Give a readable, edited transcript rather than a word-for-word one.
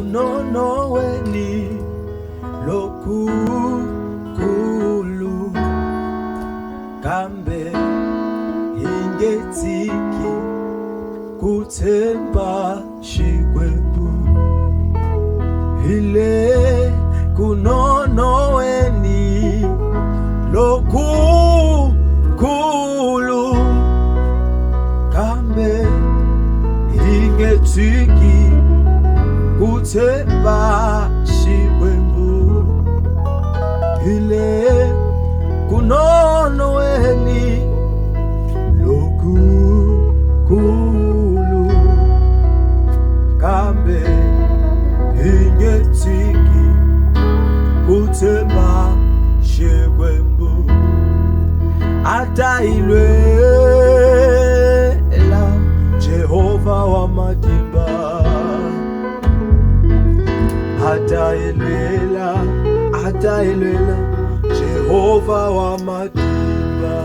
kunonoweni lokukulu kambe ingetsiki kuthemba Xikwembu ile kunonoweni lokukulu kambe ingetsiki kuthemba Xikwembu ile kunonoweni lokukulu kambe ingetsiki kuthemba Xikwembu atayilwela Jehova wamadimba atayilwela Jehova wamadimba